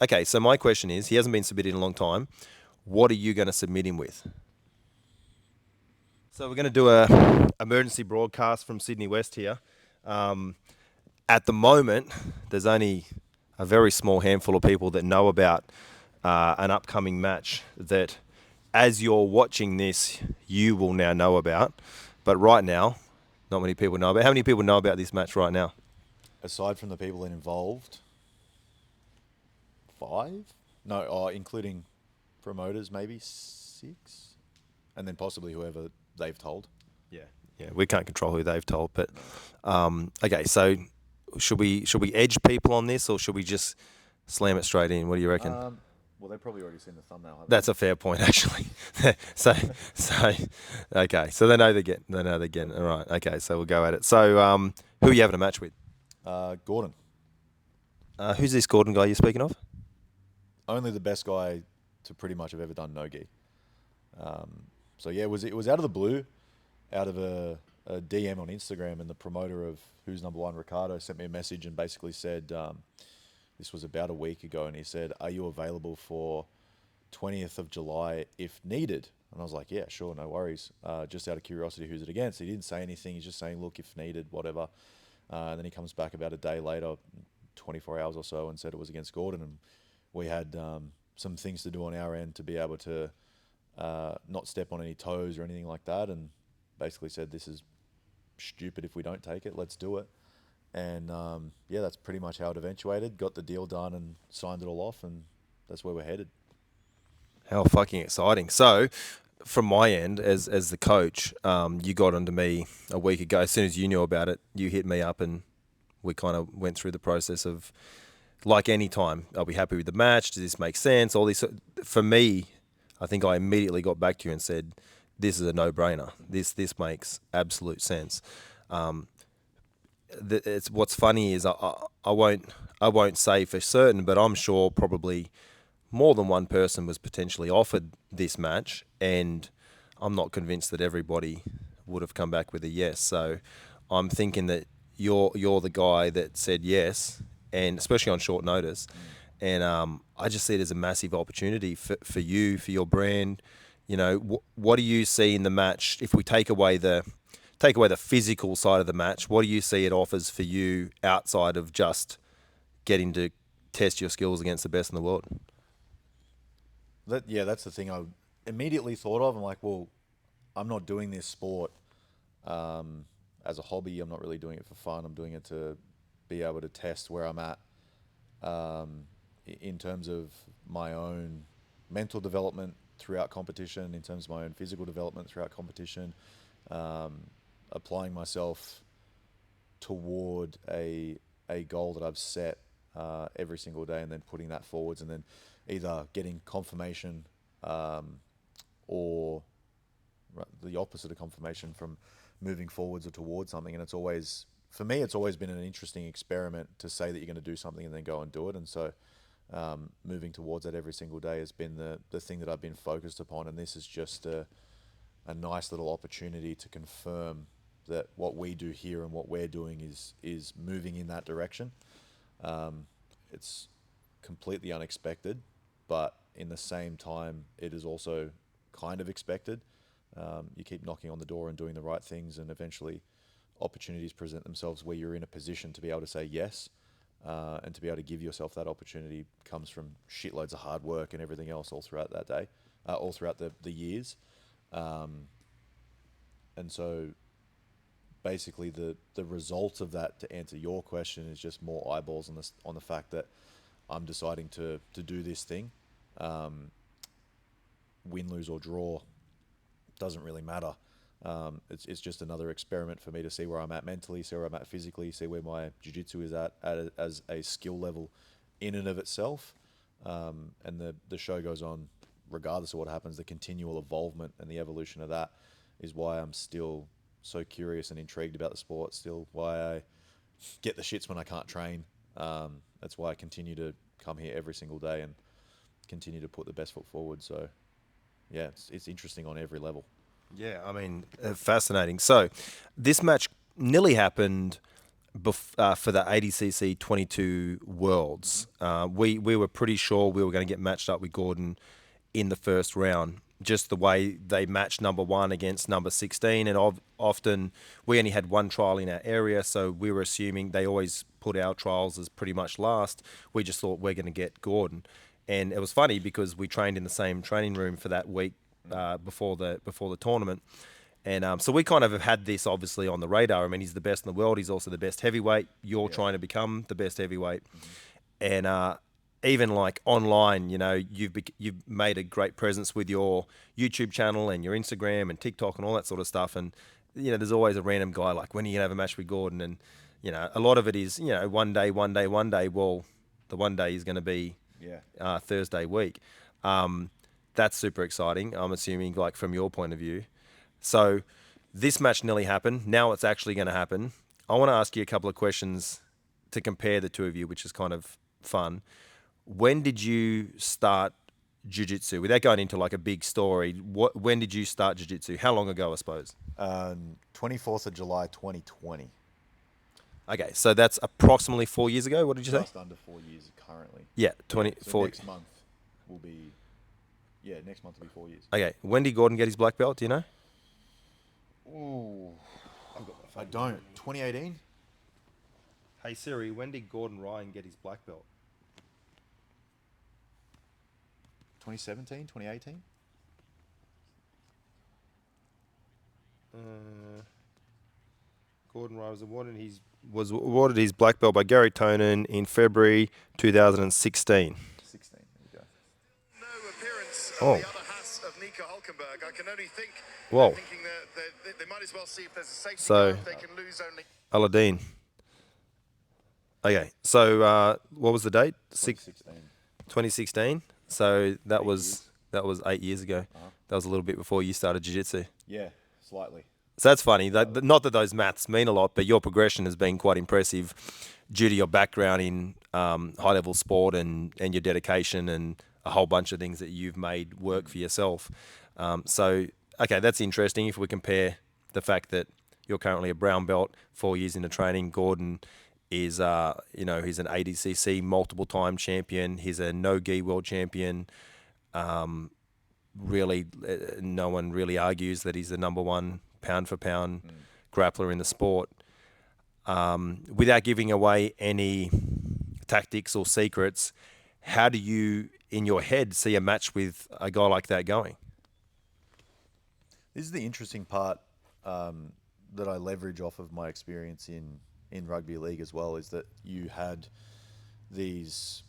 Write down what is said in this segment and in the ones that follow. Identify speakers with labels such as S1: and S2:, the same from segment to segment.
S1: Okay, so my question is, he hasn't been submitted in a long time. What are you going to submit him with? So we're going to do a emergency broadcast from Sydney West here. At the moment, there's only a very small handful of people that know about an upcoming match that, as you're watching this, you will now know about. But right now, not many people know about. How many people know about this match right now?
S2: Aside from the people involved, 5? No, including promoters, maybe 6, and then possibly whoever they've told.
S1: Yeah, we can't control who they've told, but okay. So should we edge people on this, or should we just slam it straight in? What do you reckon?
S2: Well, they've probably already seen the thumbnail. Haven't
S1: That's a fair point, actually. so okay. So they know they're getting. All right. Okay. So we'll go at it. So who are you having a match with?
S2: Gordon,
S1: Who's this Gordon guy you're speaking of?
S2: only the best guy to pretty much have ever done no-gi. So yeah, it was out of the blue, out of a DM on Instagram, and the promoter of Who's Number One, Ricardo, sent me a message and basically said, this was about a week ago, and he said, "Are you available for 20th of July if needed?" And I was like, "Yeah, sure, no worries." Just out of curiosity, who's it against? He didn't say anything. He's just saying, "Look, if needed, whatever." And then he comes back about a day later, 24 hours or so, and said it was against Gordon. And we had some things to do on our end to be able to not step on any toes or anything like that, and basically said, "This is stupid if we don't take it. Let's do it." And yeah, that's pretty much how it eventuated. Got the deal done and signed it all off, and that's where we're headed.
S1: How fucking exciting! So, from my end, as the coach, you got onto me a week ago. As soon as you knew about it, you hit me up, and we kind of went through the process of, like any time, are we happy with the match? Does this make sense? All this. For me, I think I immediately got back to you and said, "This is a no-brainer. This makes absolute sense." It's what's funny is I won't say for certain, but I'm sure probably more than one person was potentially offered this match, and I'm not convinced that everybody would have come back with a yes. So I'm thinking that you're the guy that said yes, and especially on short notice. And I just see it as a massive opportunity for you, for your brand. You know, what do you see in the match if we take away the physical side of the match? What do you see it offers for you outside of just getting to test your skills against the best in the world?
S2: That's the thing I immediately thought of. I'm like, well, I'm not doing this sport as a hobby. I'm not really doing it for fun. I'm doing it to be able to test where I'm at in terms of my own mental development throughout competition, in terms of my own physical development throughout competition, applying myself toward a goal that I've set every single day, and then putting that forwards, and then either getting confirmation or the opposite of confirmation from moving forwards or towards something. And it's always, for me, it's always been an interesting experiment to say that you're going to do something and then go and do it. And so moving towards that every single day has been the thing that I've been focused upon. And this is just a nice little opportunity to confirm that what we do here and what we're doing is moving in that direction. It's completely unexpected, but in the same time, it is also kind of expected. You keep knocking on the door and doing the right things, and eventually opportunities present themselves where you're in a position to be able to say yes, and to be able to give yourself that opportunity comes from shitloads of hard work and everything else all throughout that day, all throughout the years. And so basically the result of that, to answer your question, is just more eyeballs on the fact that I'm deciding to do this thing. Win, lose or draw doesn't really matter. It's just another experiment for me to see where I'm at mentally, see where I'm at physically, see where my jiu-jitsu is at as a skill level in and of itself. And the show goes on regardless of what happens. The continual evolvement and the evolution of that is why I'm still so curious and intrigued about the sport, still why I get the shits when I can't train. That's why I continue to come here every single day and continue to put the best foot forward. So yeah, it's interesting on every level.
S1: Yeah, I mean, fascinating. So, this match nearly happened for the ADCC 22 Worlds. We were pretty sure we were going to get matched up with Gordon in the first round. Just the way they matched number 1 against number 16, and often we only had one trial in our area, so we were assuming they always put our trials as pretty much last. We just thought we're going to get Gordon, and it was funny because we trained in the same training room for that week before the tournament. And so we kind of have had this obviously on the radar. I mean, he's the best in the world. He's also the best heavyweight. You're trying to become the best heavyweight. And even like online, you've made a great presence with your YouTube channel and your Instagram and TikTok and all that sort of stuff. And, there's always a random guy like, when are you going to have a match with Gordon? And, a lot of it is, one day. Well, the one day is going to be Thursday week. That's super exciting. I'm assuming, like, from your point of view. So this match nearly happened. Now it's actually going to happen. I want to ask you a couple of questions to compare the two of you, which is kind of fun. When did you start jiu-jitsu? Without going into like a big story, when did you start jiu-jitsu? How long ago, I suppose?
S2: 24th of July, 2020.
S1: Okay, so that's approximately 4 years ago. What did you say?
S2: Just under 4 years currently.
S1: Yeah, 24.
S2: So next month will be 4 years.
S1: Okay, when did Gordon get his black belt? Do you know?
S2: Ooh, I don't. 2018?
S1: Hey Siri, when did Gordon Ryan get his black belt?
S2: 2017, 2018?
S1: Gordon Ryan was awarded his black belt by Gary Tonin in February 2016.
S2: 16, there you go.
S3: No appearance
S1: Oh.
S3: of the other half of Nico Hulkenberg. I can only think.
S1: Whoa.
S3: Thinking that they might as well see if there's a safety
S1: So-
S3: car. They can lose only.
S1: Aladdin. Okay, so what was the date? 2016. So that was 8 years ago. That was a little bit before you started jiu-jitsu.
S2: Yeah, slightly.
S1: So that's funny. Not that those maths mean a lot, but your progression has been quite impressive due to your background in high-level sport and your dedication and a whole bunch of things that you've made work for yourself. Okay, that's interesting. If we compare the fact that you're currently a brown belt, 4 years into training, Gordon is, he's an ADCC multiple-time champion. He's a no-gi world champion. Really, no one really argues that he's the number one pound-for-pound grappler in the sport. Without giving away any tactics or secrets, how do you, in your head, see a match with a guy like that going?
S2: This is the interesting part that I leverage off of my experience in rugby league as well, is that you had these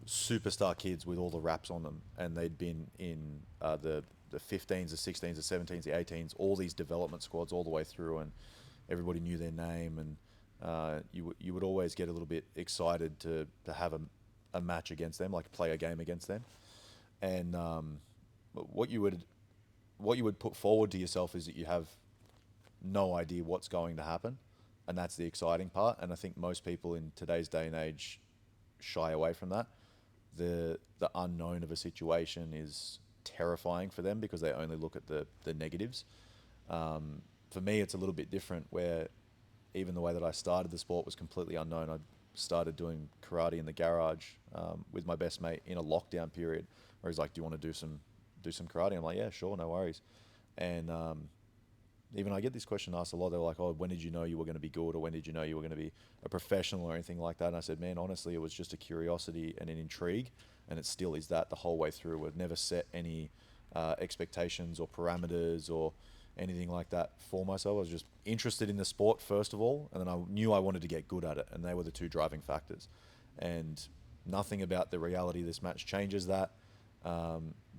S2: superstar kids with all the raps on them, and they'd been in the 15s, the 16s, the 17s, the 18s, all these development squads all the way through, and everybody knew their name, and you would always get a little bit excited to have a match against them, like play a game against them. And what you would put forward to yourself is that you have no idea what's going to happen, and that's the exciting part. And I think most people in today's day and age shy away from that. The unknown of a situation is terrifying for them because they only look at the negatives. For me, it's a little bit different, where even the way that I started the sport was completely unknown. I started doing karate in the garage with my best mate in a lockdown period, where he's like, "Do you want to do some karate?" I'm like, "Yeah, sure, no worries." And even I get this question asked a lot. They're like, "Oh, when did you know you were going to be good, or when did you know you were going to be a professional or anything like that?" And I said, "Man, honestly, it was just a curiosity and an intrigue, and it still is that the whole way through. We've never set any expectations or parameters or anything like that for myself. I was just interested in the sport first of all, and then I knew I wanted to get good at it, and they were the two driving factors. And nothing about the reality of this match changes that.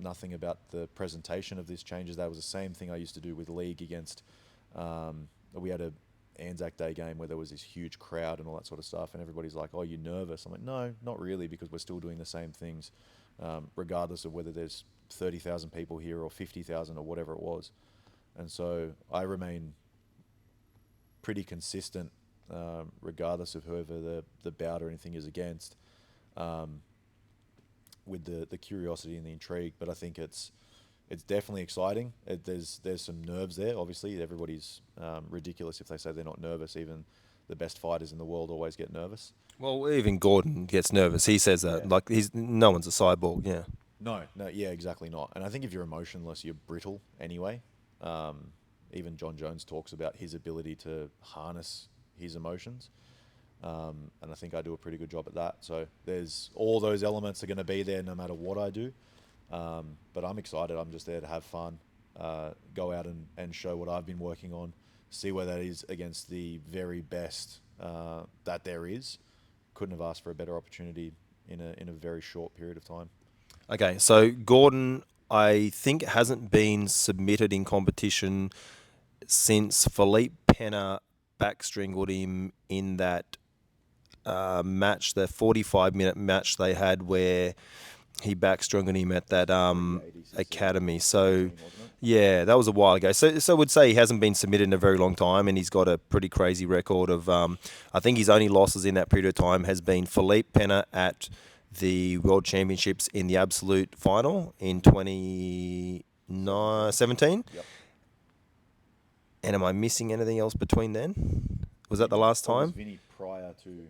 S2: Nothing about the presentation of this changes that. It was the same thing I used to do with league against. We had a Anzac Day game where there was this huge crowd and all that sort of stuff, and everybody's like, "Oh, you're nervous?" I'm like, "No, not really, because we're still doing the same things, regardless of whether there's 30,000 people here or 50,000 or whatever it was." And so I remain pretty consistent, regardless of whoever the bout or anything is against, with the curiosity and the intrigue. But I think it's definitely exciting. There's some nerves there. Obviously, everybody's ridiculous if they say they're not nervous. Even the best fighters in the world always get nervous.
S1: Well, even Gordon gets nervous. He says that.
S2: Yeah.
S1: Like, no one's a cyborg, yeah.
S2: No, yeah, exactly not. And I think if you're emotionless, you're brittle anyway. Even John Jones talks about his ability to harness his emotions. And I think I do a pretty good job at that. So there's all those elements are going to be there no matter what I do. But I'm excited. I'm just there to have fun, go out and show what I've been working on, see where that is against the very best that there is. Couldn't have asked for a better opportunity in a very short period of time.
S1: Okay, so Gordon, I think, hasn't been submitted in competition since Philippe Penna backstringled him in that match, the 45-minute match they had where he backstringled him at that academy. So, yeah, that was a while ago. So I would say he hasn't been submitted in a very long time, and he's got a pretty crazy record of, I think his only losses in that period of time has been Philippe Penna at the World Championships in the absolute final in 2017.
S2: Yep.
S1: And am I missing anything else between then? Was that the last
S2: Or was
S1: time?
S2: Vinny prior to?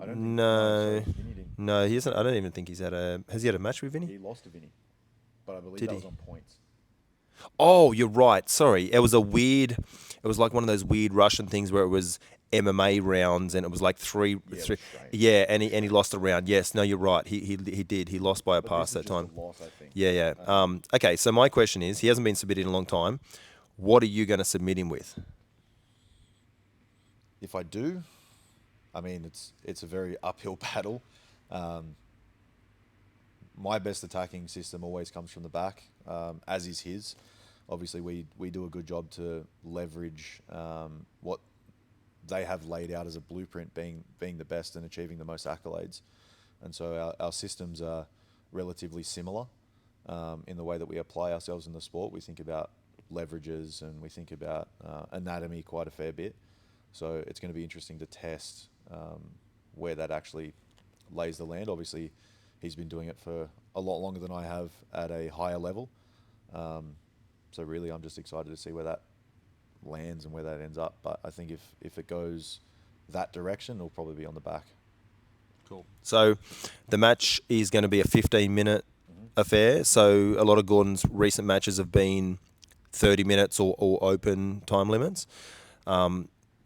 S2: I don't think,
S1: No.
S2: sorry, Vinny didn't.
S1: No, he hasn't. I don't even think he's had a. Has he had a match with Vinny?
S2: He lost to Vinny, but I believe
S1: Did
S2: that
S1: he?
S2: was on points.
S1: Oh, you're right. Sorry, it was a weird. It was like one of those weird Russian things where it was MMA rounds, and it was like three.
S2: Yeah, it was
S1: three
S2: strange.
S1: yeah, and he lost a round. Yes, no, you're right. He did. He lost by a
S2: But
S1: pass
S2: this is
S1: that
S2: just
S1: time.
S2: a loss, I think.
S1: Yeah. Okay, so my question is, he hasn't been submitted in a long time. What are you going to submit him with?
S2: If I do, I mean it's a very uphill battle. My best attacking system always comes from the back, as is his. Obviously, we do a good job to leverage what they have laid out as a blueprint, being the best and achieving the most accolades. And so our systems are relatively similar in the way that we apply ourselves in the sport. We think about leverages and we think about anatomy quite a fair bit. So it's going to be interesting to test where that actually lays the land. Obviously, he's been doing it for a lot longer than I have at a higher level. So really, I'm just excited to see where that lands and where that ends up. But I think if it goes that direction, it'll probably be on the back.
S1: Cool. So the match is going to be a 15-minute affair. So a lot of Gordon's recent matches have been 30 minutes or open time limits.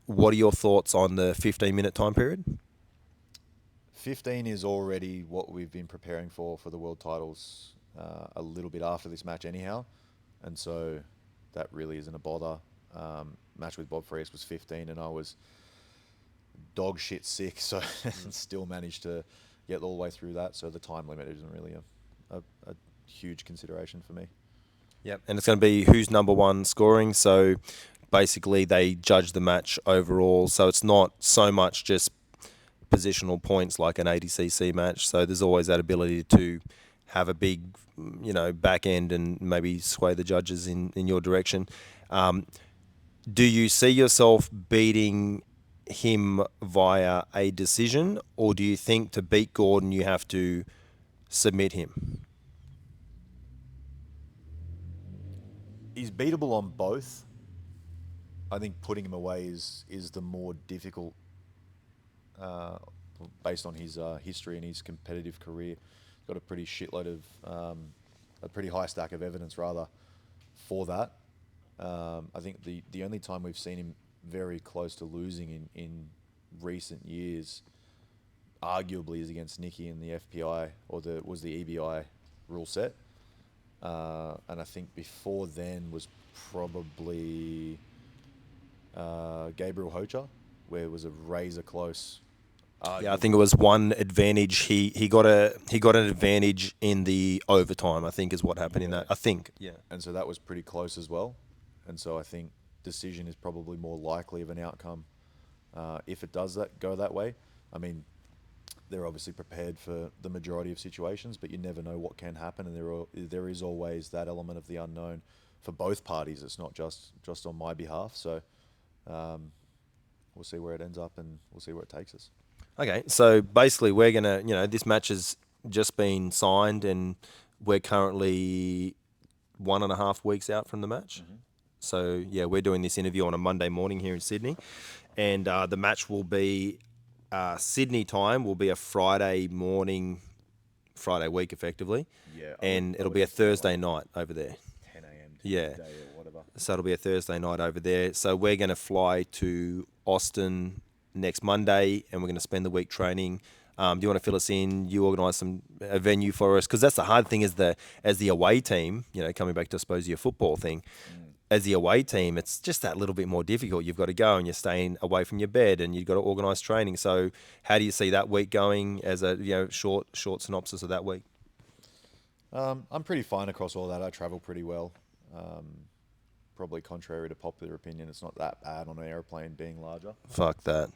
S1: What are your thoughts on the 15-minute time period?
S2: 15 is already what we've been preparing for the world titles a little bit after this match anyhow. And so that really isn't a bother. Match with Bob Frias was 15 and I was dog shit sick, so still managed to get all the way through that. So the time limit isn't really a huge consideration for me.
S1: Yep. And it's going to be who's number one scoring. So basically they judge the match overall. So it's not so much just positional points like an 80cc match. So there's always that ability to have a big, back end and maybe sway the judges in your direction. Do you see yourself beating him via a decision, or do you think to beat Gordon you have to submit him?
S2: He's beatable on both. I think putting him away is the more difficult based on his history and his competitive career. Got a pretty shitload of a pretty high stack of evidence rather for that. I think the only time we've seen him very close to losing in recent years arguably is against Nicky in the FPI or the EBI rule set. And I think before then was probably Gabriel Hocher, where it was a razor close.
S1: Yeah, I think it was one advantage. He got an advantage in the overtime, I think, is what happened in that. I think, yeah.
S2: And so that was pretty close as well. And so I think decision is probably more likely of an outcome if it does go that way. I mean, they're obviously prepared for the majority of situations, but you never know what can happen, and there is always that element of the unknown for both parties. It's not just on my behalf. So we'll see where it ends up, and we'll see where it takes us.
S1: Okay, so basically we're going to, this match has just been signed and we're currently 1.5 weeks out from the match. Mm-hmm. So, yeah, we're doing this interview on a Monday morning here in Sydney. and the match will be Sydney time. Will be a Friday morning, Friday week, effectively.
S2: Yeah,
S1: and it'll be a Thursday night over there.
S2: 10 a.m.
S1: Yeah.
S2: Tuesday or whatever.
S1: So it'll be a Thursday night over there. So we're going to fly to Austin next Monday, and we're going to spend the week training. Do you want to fill us in? You organise a venue for us, because that's the hard thing as the away team. Coming back to, I suppose, your football thing. As the away team, it's just that little bit more difficult. You've got to go and you're staying away from your bed, and you've got to organise training. So how do you see that week going as a short synopsis of that week?
S2: I'm pretty fine across all that. I travel pretty well. Probably contrary to popular opinion, it's not that bad on an airplane being larger.
S1: Fuck that.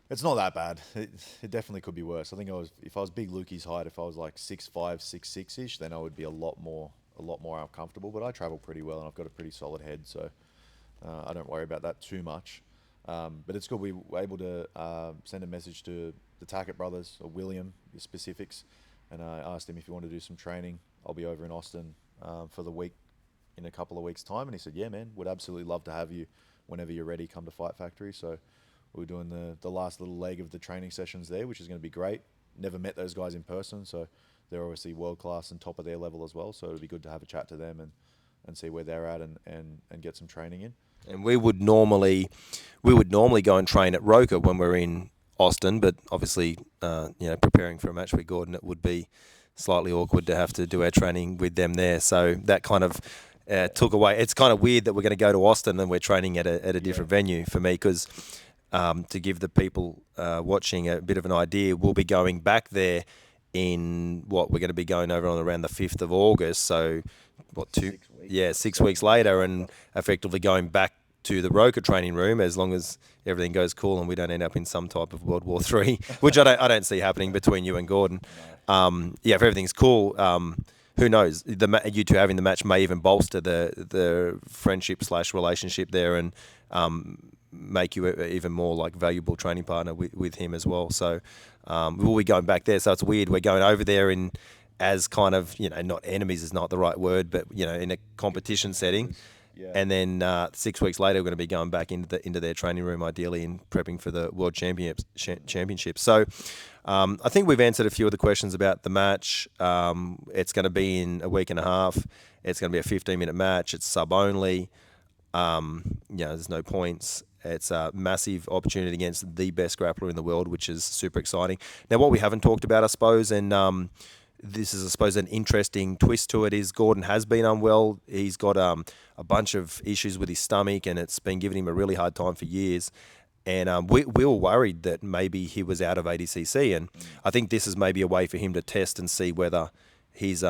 S2: It's not that bad. It definitely could be worse. I think if I was big Lukey's height, if I was like 6'5", 6'6"-ish, then I would be a lot more uncomfortable. But I travel pretty well, and I've got a pretty solid head, so I don't worry about that too much. But it's good we were able to send a message to the Tackett brothers, or William, the specifics, and I asked him if he wanted to do some training. I'll be over in Austin for the week in a couple of weeks' time, and he said, yeah, man, would absolutely love to have you whenever you're ready, come to Fight Factory. So we're doing the last little leg of the training sessions there, which is going to be great. Never met those guys in person, so they're obviously world-class and top of their level as well. So it'll be good to have a chat to them and see where they're at and get some training in.
S1: And we would normally go and train at Roker when we're in Austin, but obviously, preparing for a match with Gordon, it would be slightly awkward to have to do our training with them there. So that kind of took away. It's kind of weird that we're going to go to Austin and we're training at a different venue for me, because to give the people watching a bit of an idea, we'll be going back there we're going to be going over on around the 5th of August. So 6 weeks. 6 weeks later, and effectively going back to the Roker training room, as long as everything goes cool and we don't end up in some type of World War III, which I don't see happening between you and Gordon. If everything's cool, who knows? You two having the match may even bolster the friendship / relationship there, and make you an even more like valuable training partner with him as well. So we'll be going back there. So it's weird. We're going over there as kind of, not enemies is not the right word, but in a competition setting.
S2: Yeah.
S1: And then 6 weeks later, we're going to be going back into their training room, ideally, and prepping for the World Championship. So I think we've answered a few of the questions about the match. It's going to be in a week and a half. It's going to be a 15-minute match. It's sub only. There's no points. It's a massive opportunity against the best grappler in the world, which is super exciting. Now, what we haven't talked about, I suppose, and this is, I suppose, an interesting twist to it, is Gordon has been unwell. He's got a bunch of issues with his stomach, and it's been giving him a really hard time for years. And we were worried that maybe he was out of ADCC, and I think this is maybe a way for him to test and see whether his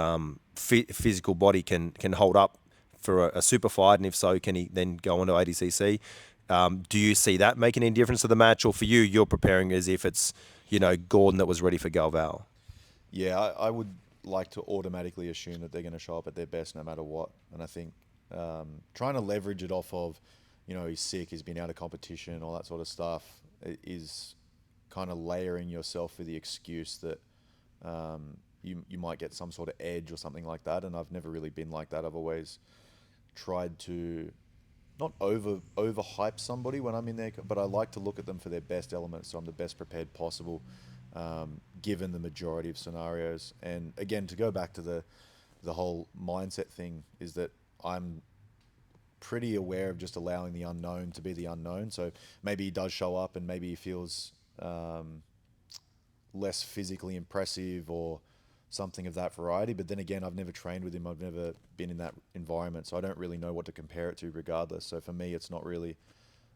S1: physical body can hold up for a super fight, and if so, can he then go on to ADCC? Do you see that making any difference to the match, or for you, you're preparing as if it's Gordon that was ready for Galval?
S2: Yeah, I would like to automatically assume that they're going to show up at their best no matter what. And I think trying to leverage it off of, he's sick, he's been out of competition, all that sort of stuff, is kind of layering yourself for the excuse that you might get some sort of edge or something like that. And I've never really been like that. I've always tried to not overhype somebody when I'm in there, but I like to look at them for their best elements, so I'm the best prepared possible, given the majority of scenarios. And again, to go back to the whole mindset thing, is that I'm pretty aware of just allowing the unknown to be the unknown. So maybe he does show up and maybe he feels less physically impressive or something of that variety. But then again, I've never trained with him. I've never been in that environment, so I don't really know what to compare it to regardless. So for me, it's not really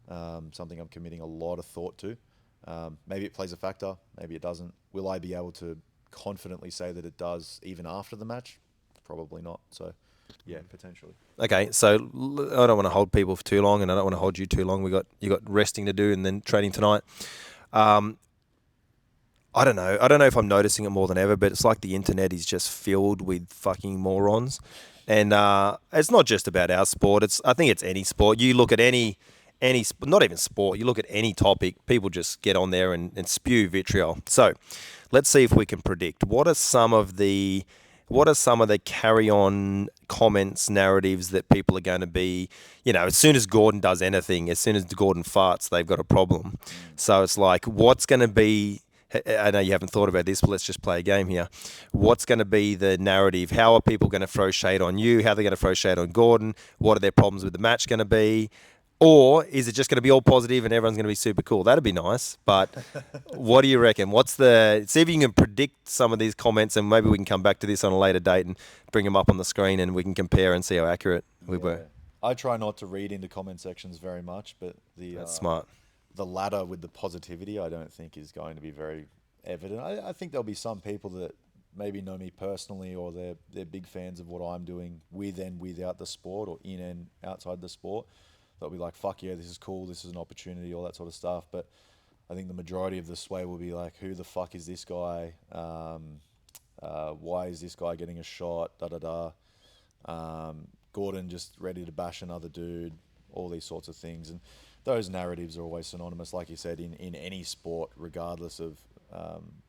S2: something I'm committing a lot of thought to. Maybe it plays a factor, maybe it doesn't. Will I be able to confidently say that it does even after the match? Probably not. So yeah, potentially.
S1: Okay, so I don't want to hold people for too long, and I don't want to hold you too long. You got resting to do and then training tonight. I don't know. I don't know if I'm noticing it more than ever, but it's like the internet is just filled with fucking morons. And it's not just about our sport. I think it's any sport. You look at any not even sport, you look at any topic, people just get on there and spew vitriol. So let's see if we can predict. What are some of the what are some of the carry-on comments, narratives that people are going to be, as soon as Gordon does anything, as soon as Gordon farts, they've got a problem. So it's like, what's going to be, I know you haven't thought about this, but let's just play a game here. What's going to be the narrative? How are people going to throw shade on you? How are they going to throw shade on Gordon? What are their problems with the match going to be? Or is it just going to be all positive and everyone's going to be super cool? That'd be nice. But what do you reckon? See if you can predict some of these comments, and maybe we can come back to this on a later date and bring them up on the screen and we can compare and see how accurate we were.
S2: I try not to read into comment sections very much, but
S1: That's smart.
S2: The ladder with the positivity, I don't think is going to be very evident. I think there'll be some people that maybe know me personally, or they're big fans of what I'm doing with and without the sport, or in and outside the sport. They'll be like, fuck yeah, this is cool, this is an opportunity, all that sort of stuff. But I think the majority of the sway will be like, who the fuck is this guy? Why is this guy getting a shot? Gordon just ready to bash another dude, all these sorts of things. And those narratives are always synonymous, like you said, in any sport, regardless of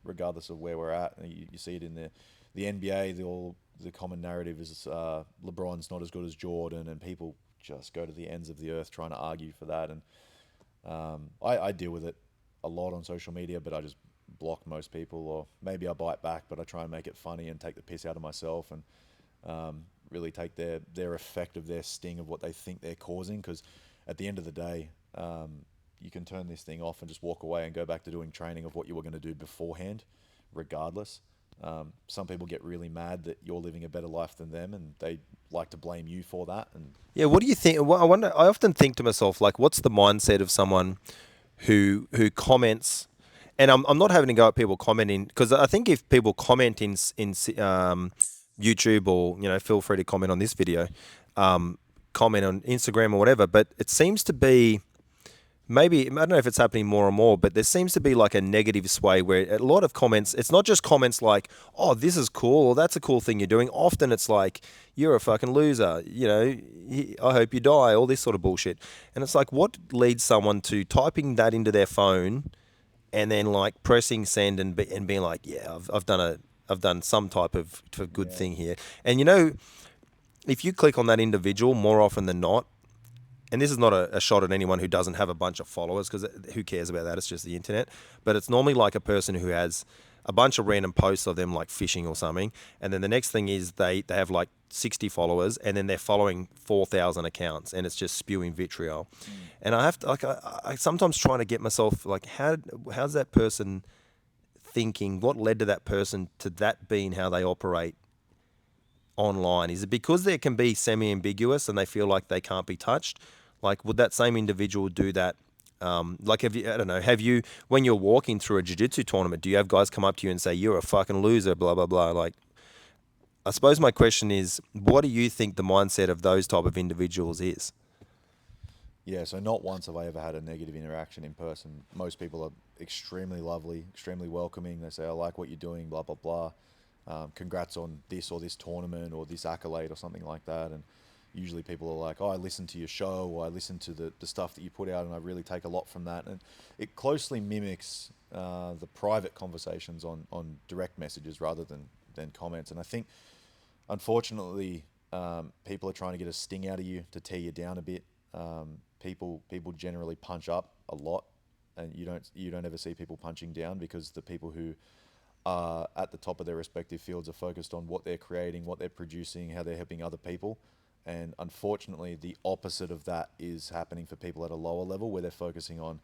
S2: where we're at. And you see it in the NBA, the common narrative is LeBron's not as good as Jordan, and people just go to the ends of the earth trying to argue for that. And I deal with it a lot on social media, but I just block most people, or maybe I bite back, but I try and make it funny and take the piss out of myself, and really take their effect of their sting of what they think they're causing. Because at the end of the day, you can turn this thing off and just walk away and go back to doing training of what you were going to do beforehand, regardless. Some people get really mad that you're living a better life than them, and they like to blame you for that. And
S1: yeah, what do you think? I wonder. I often think to myself, like, what's the mindset of someone who comments? And I'm not having to go at people commenting, because I think if people comment in YouTube, or feel free to comment on this video, comment on Instagram or whatever. But it seems to be, maybe, I don't know if it's happening more and more, but there seems to be like a negative sway where a lot of comments, it's not just comments like, oh, this is cool, or that's a cool thing you're doing. Often it's like, you're a fucking loser, I hope you die, all this sort of bullshit. And it's like, what leads someone to typing that into their phone and then like pressing send and being like, yeah, I've done some type of good thing here. And if you click on that individual, more often than not, and this is not a shot at anyone who doesn't have a bunch of followers, because who cares about that? It's just the internet. But it's normally like a person who has a bunch of random posts of them like fishing or something, and then the next thing is they have like 60 followers, and then they're following 4,000 accounts, and it's just spewing vitriol. And I have to, like, I sometimes trying to get myself like, how's that person thinking? What led to that person to that being how they operate online? Is it because they can be semi-ambiguous and they feel like they can't be touched? Like, would that same individual do that? Like, have you, when you're walking through a jiu-jitsu tournament, do you have guys come up to you and say, you're a fucking loser, blah, blah, blah? Like, I suppose my question is, what do you think the mindset of those type of individuals is?
S2: yeah, so not once have I ever had a negative interaction in person. Most people are extremely lovely, extremely welcoming. They say, I like what you're doing, blah, blah, blah. Congrats on this or this tournament or this accolade or something like that. And usually people are like, oh, I listen to your show, or I listen to the stuff that you put out, and I really take a lot from that. And it closely mimics the private conversations on direct messages rather than comments. And I think, unfortunately, people are trying to get a sting out of you to tear you down a bit. People generally punch up a lot, and you don't ever see people punching down, because the people who are at the top of their respective fields are focused on what they're creating, what they're producing, how they're helping other people. And unfortunately, the opposite of that is happening for people at a lower level, where they're focusing on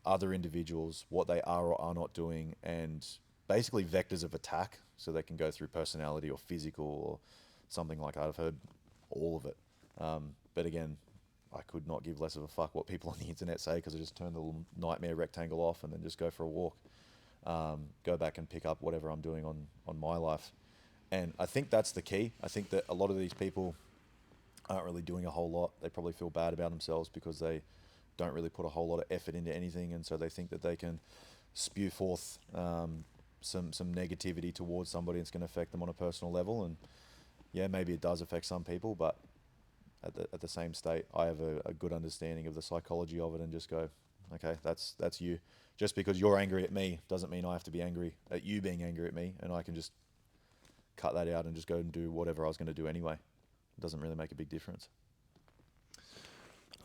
S2: other individuals, what they are or are not doing, and basically vectors of attack, so they can go through personality or physical or something like that. I've heard all of it. But again, I could not give less of a fuck what people on the internet say, because I just turn the little nightmare rectangle off and then just go for a walk. Go back and pick up whatever I'm doing on my life. And I think that's the key. I think that a lot of these people aren't really doing a whole lot. They probably feel bad about themselves because they don't really put a whole lot of effort into anything, and so they think that they can spew forth some negativity towards somebody, and it's going to affect them on a personal level. And yeah, maybe it does affect some people, but at the same state, I have a good understanding of the psychology of it, and just go, okay, that's you. Just because you're angry at me doesn't mean I have to be angry at you being angry at me, and I can just cut that out and just go and do whatever I was going to do anyway. It doesn't really make a big difference.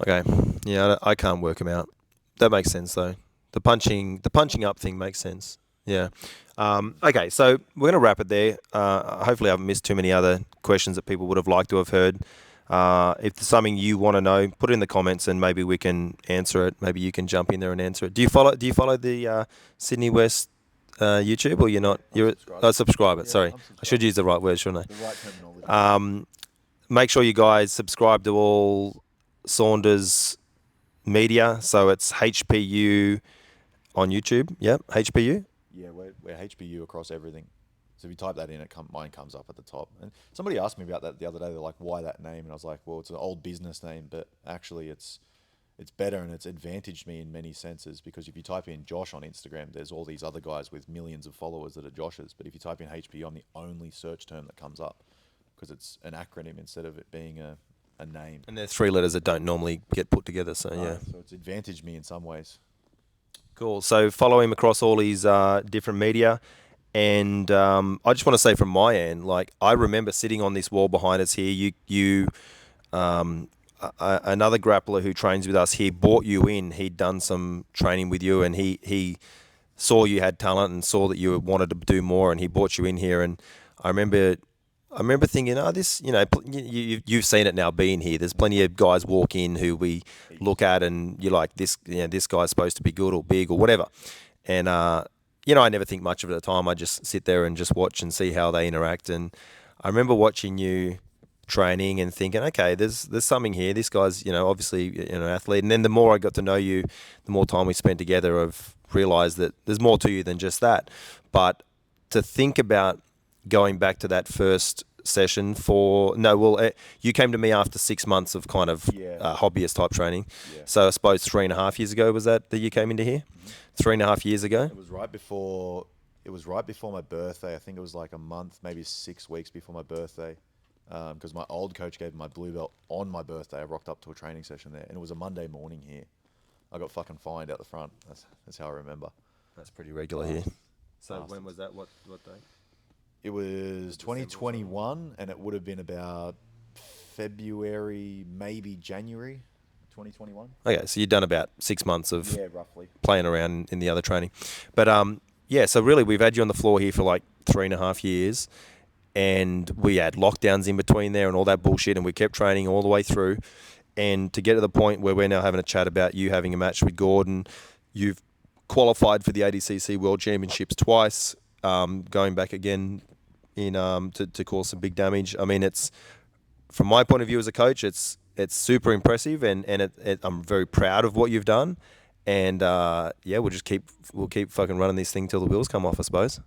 S1: Okay. Yeah, I can't work them out. That makes sense though. The punching up thing makes sense. Yeah. Okay, so we're going to wrap it there. Hopefully I haven't missed too many other questions that people would have liked to have heard. If there's something you want to know, put it in the comments and maybe we can answer it. Maybe you can jump in there and answer it. Do you follow the Sydney West YouTube, or you're not? You're a subscriber.
S2: Yeah,
S1: sorry, I should use the right word, shouldn't
S2: The right terminology.
S1: Make sure you guys subscribe to all Saunders media. So it's HPU on YouTube. Yep, HPU.
S2: Yeah, we're HPU across everything. So if you type that in, mine comes up at the top. And somebody asked me about that the other day. They're like, "Why that name?" And I was like, "Well, it's an old business name, but actually, it's better and it's advantaged me in many senses, because if you type in Josh on Instagram, there's all these other guys with millions of followers that are Joshes. But if you type in HPU, I'm the only search term that comes up, because it's an acronym instead of it being a name.
S1: And there's 3 letters that don't normally get put together. So yeah.
S2: So it's advantaged me in some ways.
S1: Cool. So follow him across all his different media. And I just want to say from my end, like, I remember sitting on this wall behind us here. Another grappler who trains with us here brought you in. He'd done some training with you, and he saw you had talent and saw that you wanted to do more, and he brought you in here. And I remember thinking, this, you've seen it now being here. There's plenty of guys walk in who we look at, and you're like, this guy's supposed to be good or big or whatever. And I never think much of it at the time. I just sit there and just watch and see how they interact. And I remember watching you training and thinking, okay, there's something here. This guy's, obviously an athlete. And then the more I got to know you, the more time we spent together, I've realized that there's more to you than just that. But to think about going back to that first session you came to me after 6 months of kind of hobbyist type training.
S2: Yeah.
S1: So I suppose 3.5 years ago was that you came into here? 3.5 years ago?
S2: It was right before my birthday. I think it was like a month, maybe 6 weeks before my birthday. Because my old coach gave me my blue belt on my birthday. I rocked up to a training session there, and it was a Monday morning here. I got fucking fined out the front. That's how I remember.
S1: That's pretty regular here. So when was that? What day?
S2: It was 2021, and it would have been about February, maybe January 2021.
S1: Okay, so you've done about 6 months of
S2: roughly
S1: playing around in the other training. But so really we've had you on the floor here for like 3.5 years, and we had lockdowns in between there and all that bullshit, and we kept training all the way through. And to get to the point where we're now having a chat about you having a match with Gordon, you've qualified for the ADCC World Championships twice, going back again in to cause some big damage. I mean, it's, from my point of view as a coach, it's super impressive, and I'm very proud of what you've done. And we'll keep fucking running this thing till the wheels come off, I suppose.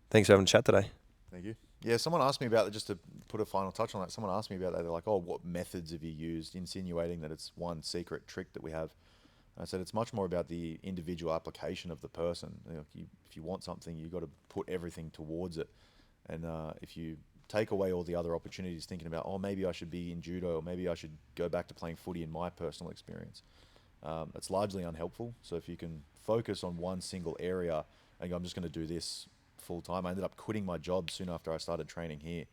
S1: Thanks for having a chat today.
S2: Thank you. Yeah, someone asked me about that, just to put a final touch on that. Someone asked me about that. They're like, "Oh, what methods have you used?" Insinuating that it's one secret trick that we have. And I said it's much more about the individual application of the person. If you want something, you've got to put everything towards it. And if you take away all the other opportunities, thinking about, oh, maybe I should be in judo, or maybe I should go back to playing footy, in my personal experience, it's largely unhelpful. So if you can focus on one single area and go, I'm just going to do this full time. I ended up quitting my job soon after I started training here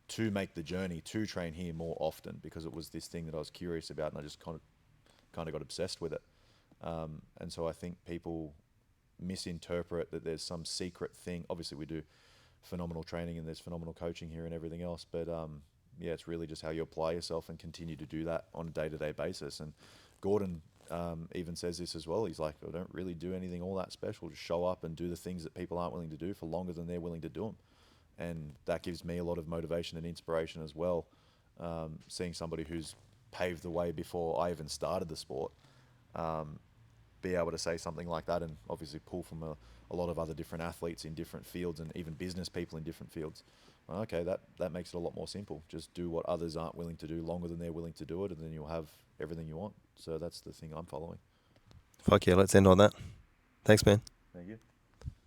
S2: to make the journey to train here more often, because it was this thing that I was curious about, and I just kind of got obsessed with it. And so I think people misinterpret that there's some secret thing. Obviously we do phenomenal training and there's phenomenal coaching here and everything else, but it's really just how you apply yourself and continue to do that on a day-to-day basis. And Gordon even says this as well. He's like, I don't really do anything all that special. Just show up and do the things that people aren't willing to do for longer than they're willing to do them. And that gives me a lot of motivation and inspiration as well, seeing somebody who's paved the way before I even started the sport, be able to say something like that, and obviously pull from a lot of other different athletes in different fields, and even business people in different fields. Okay, that makes it a lot more simple. Just do what others aren't willing to do longer than they're willing to do it, and then you'll have everything you want. So that's the thing I'm following.
S1: Fuck yeah, let's end on that. Thanks, man.
S2: Thank you.